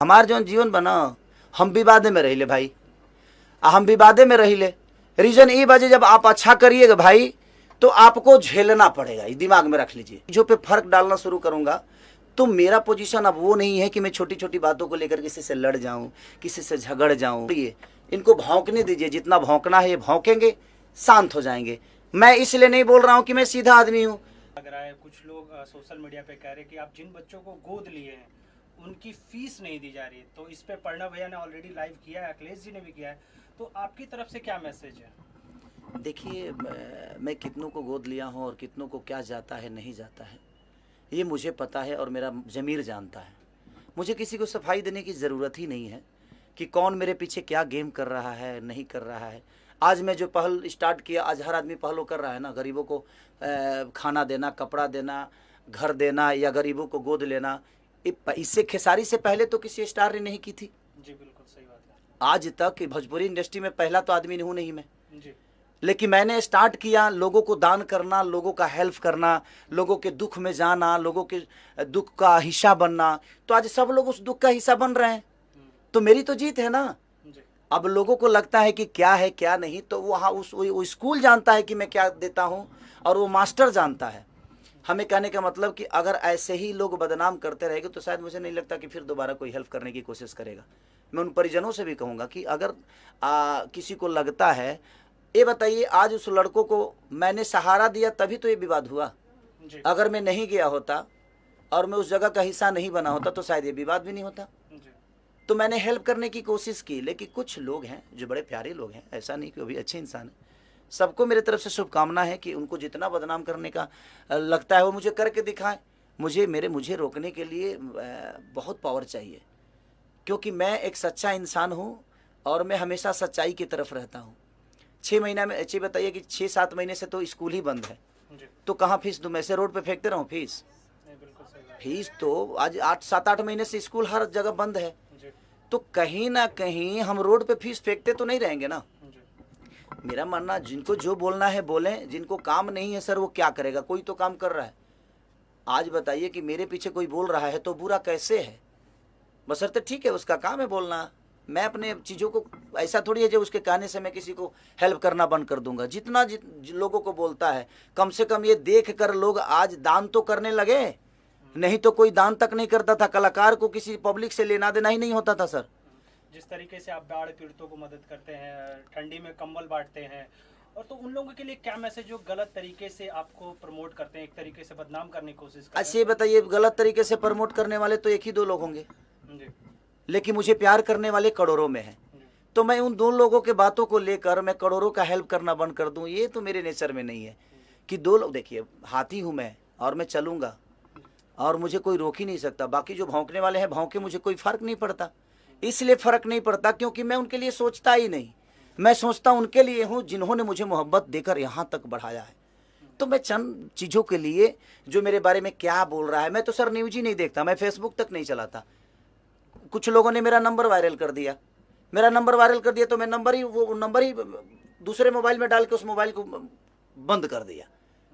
हमार जौन जीवन बना हम विवादे में रहिले भाई, हम विवादे में रहिले। रीजन ये बाजे जब आप अच्छा करिएगा भाई तो आपको झेलना पड़ेगा, ये दिमाग में रख लीजिए। जो पे फर्क डालना शुरू करूंगा तो मेरा पोजीशन अब वो नहीं है कि मैं छोटी छोटी बातों को लेकर किसी से लड़ जाऊं, किसी से झगड़ जाऊं। ये इनको भौंकने दीजिए, जितना भौंकना है ये भौंकेंगे, शांत हो जाएंगे। मैं इसलिए नहीं बोल रहा हूं कि मैं सीधा आदमी हूं। लग रहा है कुछ लोग सोशल मीडिया पे कह रहे हैं कि आप जिन बच्चों को गोद लिए हैं उनकी फीस नहीं दी जा रही है, तो इस पे प्रणव भैया ने ऑलरेडी लाइव किया है, अखिलेश जी ने भी किया है, तो आपकी तरफ से क्या मैसेज है? देखिए, मैं कितनों को गोद लिया हूं और कितनों को क्या जाता है नहीं जाता है ये मुझे पता है और मेरा ज़मीर जानता है। मुझे किसी को सफाई देने की ज़रूरत ही नहीं है कि कौन मेरे पीछे क्या गेम कर रहा है नहीं कर रहा है। आज मैं जो पहल स्टार्ट किया, आज हर आदमी पहलों कर रहा है ना, गरीबों को खाना देना, कपड़ा देना, घर देना या गरीबों को गोद लेना। इससे खेसारी से पहले तो किसी स्टार ने नहीं की थी। जी बिल्कुल सही बात है। आज तक भोजपुरी इंडस्ट्री में पहला तो आदमी हूँ नहीं मैं जी। लेकिन मैंने स्टार्ट किया लोगों को दान करना, लोगों का हेल्प करना, लोगों के दुख में जाना, लोगों के दुख का हिस्सा बनना। तो आज सब लोग उस दुख का हिस्सा बन रहे हैं, तो मेरी तो जीत है ना। अब लोगों को लगता है कि क्या है क्या नहीं, तो वहाँ वो स्कूल जानता है कि मैं क्या देता हूँ और वो मास्टर जानता है। हमें कहने का मतलब कि अगर ऐसे ही लोग बदनाम करते रहेंगे तो शायद मुझे नहीं लगता कि फिर दोबारा कोई हेल्प करने की कोशिश करेगा। मैं उन परिजनों से भी कहूँगा कि अगर किसी को लगता है, ये बताइए आज उस लड़कों को मैंने सहारा दिया तभी तो ये विवाद हुआ। अगर मैं नहीं गया होता और मैं उस जगह का हिस्सा नहीं बना होता तो शायद ये विवाद भी नहीं होता। तो मैंने हेल्प करने की कोशिश की, लेकिन कुछ लोग हैं जो बड़े प्यारे लोग हैं, ऐसा नहीं कि वो भी अच्छे इंसान हैं। सबको मेरे तरफ से शुभकामना है कि उनको जितना बदनाम करने का लगता है वो मुझे करके दिखाएं। मुझे रोकने के लिए बहुत पावर चाहिए, क्योंकि मैं एक सच्चा इंसान हूँ और मैं हमेशा सच्चाई की तरफ रहता हूँ। 6 महीना में अच्छी बताइए कि 6-7 महीने से तो स्कूल ही बंद है, तो कहाँ फीस दूँ? मैं से रोड पे फेंकते रहूँ फीस तो आज 7-8 महीने से स्कूल हर जगह बंद है, तो कहीं ना कहीं हम रोड पे फीस फेंकते तो नहीं रहेंगे ना। मेरा मानना, जिनको जो बोलना है बोलें, जिनको काम नहीं है सर वो क्या करेगा, कोई तो काम कर रहा है। आज बताइए कि मेरे पीछे कोई बोल रहा है तो बुरा कैसे है? बशर्ते ठीक है उसका काम है बोलना। मैं अपने चीज़ों को ऐसा थोड़ी है जो उसके कहने से मैं किसी को हेल्प करना बंद कर दूंगा। जितना लोगों को बोलता है, कम से कम ये देख कर लोग आज दान तो करने लगे, नहीं तो कोई दान तक नहीं करता था। कलाकार को किसी पब्लिक से लेना देना ही नहीं होता था सर। जिस तरीके से आप बाढ़ पीड़ितों को मदद करते हैं, ठंडी में कंबल बांटते हैं, और तो उन लोगों के लिए क्या मैसेज जो गलत तरीके से आपको प्रमोट करते हैं, एक तरीके से बदनाम करने की कोशिश करते हैं? अच्छा ये बताइए, गलत तरीके से प्रमोट करने वाले तो 1 ही 2 लोग होंगे, लेकिन मुझे प्यार करने वाले करोड़ों में हैं। तो मैं उन 2 लोगों के बातों को लेकर मैं करोड़ों का हेल्प करना बंद कर दूं, ये तो मेरे नेचर में नहीं है। कि 2 लोग, देखिए हाथी हूँ मैं और मैं चलूँगा और मुझे कोई रोक ही नहीं सकता। बाकी जो भौंकने वाले हैं भौंके, मुझे कोई फ़र्क नहीं पड़ता। इसलिए फ़र्क नहीं पड़ता क्योंकि मैं उनके लिए सोचता ही नहीं। मैं सोचता उनके लिए हूँ जिन्होंने मुझे मोहब्बत देकर यहाँ तक बढ़ाया है। तो मैं चंद चीज़ों के लिए, जो मेरे बारे में क्या बोल रहा है, मैं तो सर न्यूज़ ही नहीं देखता, मैं फेसबुक तक नहीं चलाता। कुछ लोगों ने मेरा नंबर वायरल कर दिया, तो मैं वो नंबर ही दूसरे मोबाइल में डाल के उस मोबाइल को बंद कर दिया।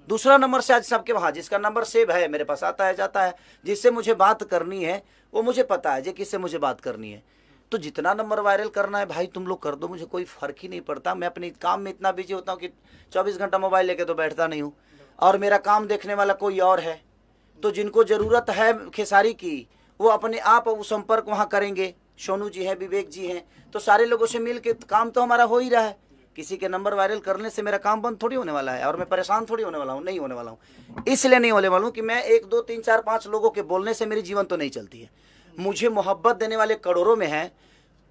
दूसरा नंबर से आज सबके वहाँ जिसका नंबर सेव है मेरे पास आता है जाता है। जिससे मुझे बात करनी है वो मुझे पता है, जो किससे मुझे बात करनी है। तो जितना नंबर वायरल करना है भाई तुम लोग कर दो, मुझे कोई फ़र्क ही नहीं पड़ता। मैं अपने काम में इतना बिजी होता हूँ कि 24 घंटा मोबाइल लेके तो बैठता नहीं हूँ, और मेरा काम देखने वाला कोई और है। तो जिनको ज़रूरत है खेसारी की वो अपने आप वो संपर्क वहाँ करेंगे। सोनू जी हैं, विवेक जी हैं, तो सारे लोगों से मिल के काम तो हमारा हो ही रहा है। किसी के नंबर वायरल करने से मेरा काम बंद थोड़ी होने वाला है, और मैं परेशान थोड़ी होने वाला हूँ, नहीं होने वाला हूँ। इसलिए नहीं होने वाला हूँ कि मैं 1 2 3 4 5 लोगों के बोलने से मेरी जीवन तो नहीं चलती है। मुझे मोहब्बत देने वाले करोड़ों में हैं,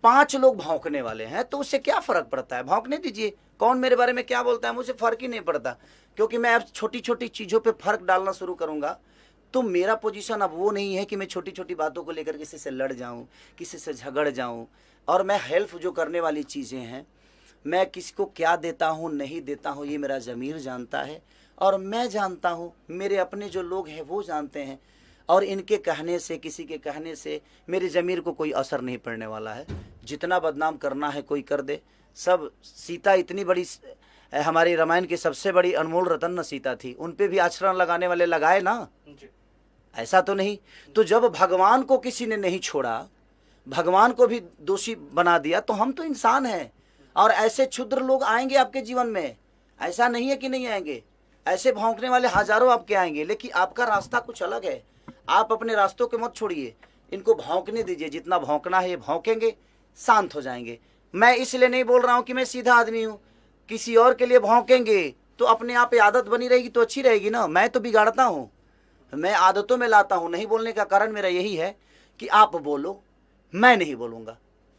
5 लोग भौंकने वाले हैं, तो उससे क्या फ़र्क पड़ता है? भौंकने दीजिए, कौन मेरे बारे में क्या बोलता है मुझे फ़र्क ही नहीं पड़ता। क्योंकि मैं अब छोटी छोटी चीज़ों पर फ़र्क डालना शुरू करूँगा तो मेरा पोजीशन अब वो नहीं है कि मैं छोटी छोटी बातों को लेकर किसी से लड़ जाऊं, किसी से झगड़ जाऊं। और मैं हेल्प जो करने वाली चीज़ें हैं, मैं किसी को क्या देता हूं नहीं देता हूं ये मेरा ज़मीर जानता है, और मैं जानता हूं, मेरे अपने जो लोग हैं वो जानते हैं। और इनके कहने से, किसी के कहने से मेरे ज़मीर को कोई असर नहीं पड़ने वाला है। जितना बदनाम करना है कोई कर दे। सब सीता इतनी बड़ी, हमारी रामायण की सबसे बड़ी अनमोल रतन न सीता थी, उन पे भी आचरण लगाने वाले लगाए ना, ऐसा तो नहीं। तो जब भगवान को किसी ने नहीं छोड़ा भगवान को भी दोषी बना दिया, तो हम तो इंसान हैं। और ऐसे क्षुद्र लोग आएंगे आपके जीवन में, ऐसा नहीं है कि नहीं आएंगे, ऐसे भौंकने वाले हजारों आपके आएंगे, लेकिन आपका रास्ता कुछ अलग है। आप अपने रास्तों के मत छोड़िए, इनको भौंकने दीजिए, जितना भौंकना है ये भौंकेंगे, शांत हो जाएंगे। मैं इसलिए नहीं बोल रहा हूँ कि मैं सीधा आदमी हूँ, किसी और के लिए भौंकेंगे तो अपने आप ये आदत बनी रहेगी तो अच्छी रहेगी ना। मैं तो बिगाड़ता हूँ, मैं आदतों में लाता हूँ। नहीं बोलने का कारण मेरा यही है कि आप बोलो, मैं नहीं बोलूँगा।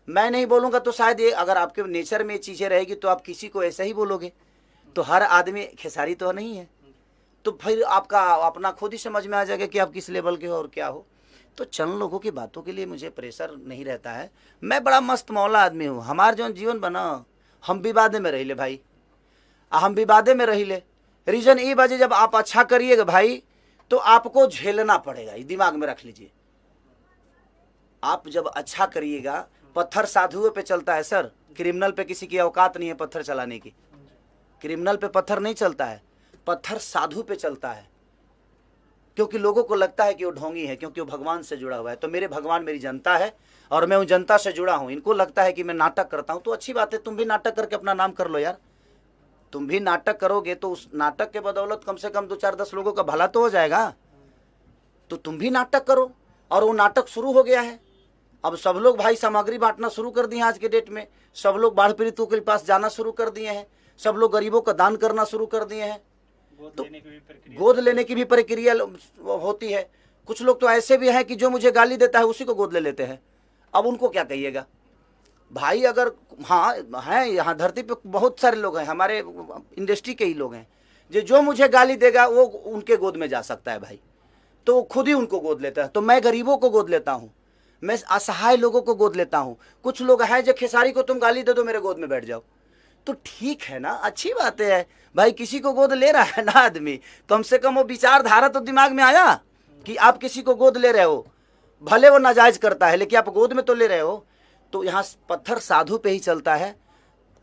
मैं नहीं बोलूँगा तो शायद ये, अगर आपके नेचर में ये चीज़ें रहेगी तो आप किसी को ऐसे ही बोलोगे, तो हर आदमी खेसारी तो नहीं है, तो फिर आपका अपना खुद ही समझ में आ जाएगा कि आप किस लेवल के हो और क्या हो। तो चंद लोगों की बातों के लिए मुझे प्रेशर नहीं रहता है। मैं बड़ा मस्त मौला आदमी हूँ। हमार जो जीवन बना, हम विवादे में रही ले भाई, हम विवादे में रही ले। रीजन ये बाजे, जब आप अच्छा करिएगा भाई तो आपको झेलना पड़ेगा, ये दिमाग में रख लीजिए। आप जब अच्छा करिएगा, पत्थर साधुओं पे चलता है सर, क्रिमिनल पे किसी की औकात नहीं है पत्थर चलाने की। क्रिमिनल पे पत्थर नहीं चलता है, पत्थर साधु पे चलता है, क्योंकि लोगों को लगता है कि वो ढोंगी है, क्योंकि वो भगवान से जुड़ा हुआ है। तो मेरे भगवान मेरी जनता है और मैं उन जनता से जुड़ा हूँ। इनको लगता है कि मैं नाटक करता हूँ, तो अच्छी बात है, तुम भी नाटक करके अपना नाम कर लो यार। तुम भी नाटक करोगे तो उस नाटक के बदौलत कम से कम 2-4-10 लोगों का भला तो हो जाएगा। तो तुम भी नाटक करो, और वो नाटक शुरू हो गया है। अब सब लोग भाई सामग्री बांटना शुरू कर दिए आज के डेट में, सब लोग बाढ़ पीड़ितों के पास जाना शुरू कर दिए हैं, सब लोग गरीबों का दान करना शुरू कर दिए हैं। तो गोद लेने की भी प्रक्रिया होती है। कुछ लोग तो ऐसे भी हैं कि जो मुझे गाली देता है उसी को गोद ले लेते हैं। अब उनको क्या कहिएगा भाई? अगर हाँ हैं, यहाँ धरती पे बहुत सारे लोग हैं, हमारे इंडस्ट्री के ही लोग हैं, जो मुझे गाली देगा वो उनके गोद में जा सकता है भाई, तो वो खुद ही उनको गोद लेता है। तो मैं गरीबों को गोद लेता हूँ, मैं असहाय लोगों को गोद लेता हूँ। कुछ लोग हैं जो खेसारी को तुम गाली दे दो मेरे गोद में बैठ जाओ, तो ठीक है ना, अच्छी बात है भाई। किसी को गोद ले रहा है ना आदमी, कम से कम वो विचारधारा तो दिमाग में आया कि आप किसी को गोद ले रहे हो, भले वो नाजायज करता है लेकिन आप गोद में तो ले रहे हो। तो यहाँ पत्थर साधु पे ही चलता है,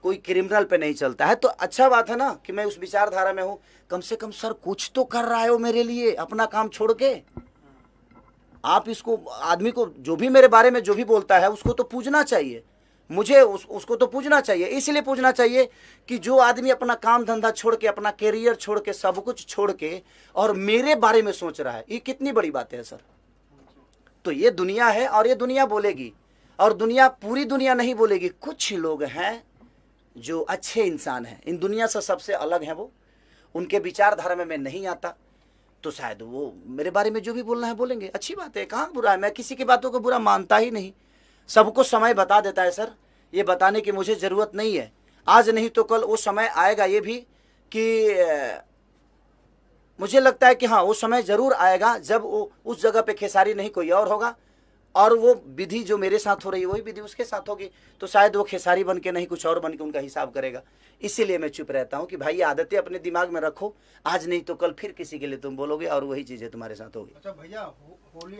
कोई क्रिमिनल पे नहीं चलता है। तो अच्छा बात है ना कि मैं उस विचारधारा में हूँ। कम से कम सर कुछ तो कर रहा है वो मेरे लिए, अपना काम छोड़ के। आप इसको, आदमी को जो भी मेरे बारे में जो भी बोलता है उसको तो पूजना चाहिए, मुझे उसको तो पूजना चाहिए। इसलिए पूजना चाहिए कि जो आदमी अपना काम धंधा छोड़ के, अपना कैरियर छोड़ के, सब कुछ छोड़ के और मेरे बारे में सोच रहा है, ये कितनी बड़ी बात है सर। तो ये दुनिया है और ये दुनिया बोलेगी, और दुनिया, पूरी दुनिया नहीं बोलेगी। कुछ लोग हैं जो अच्छे इंसान हैं, इन दुनिया से सबसे अलग हैं वो, उनके विचारधारा में मैं नहीं आता, तो शायद वो मेरे बारे में जो भी बोलना है बोलेंगे, अच्छी बात है, कहाँ बुरा है। मैं किसी की बातों को बुरा मानता ही नहीं, सबको समय बता देता है सर। ये बताने की मुझे ज़रूरत नहीं है, आज नहीं तो कल वो समय आएगा। ये भी कि मुझे लगता है कि हाँ वो समय ज़रूर आएगा जब वो उस जगह पे खेसारी नहीं कोई और होगा, और वो विधि जो मेरे साथ हो रही है वही विधि उसके साथ होगी, तो शायद वो खेसारी बन के नहीं कुछ और बन के उनका हिसाब करेगा। इसीलिए मैं चुप रहता हूँ कि भाई आदतें अपने दिमाग में रखो, आज नहीं तो कल फिर किसी के लिए तुम बोलोगे और वही चीज़ें तुम्हारे साथ होगी। अच्छा भैया, होली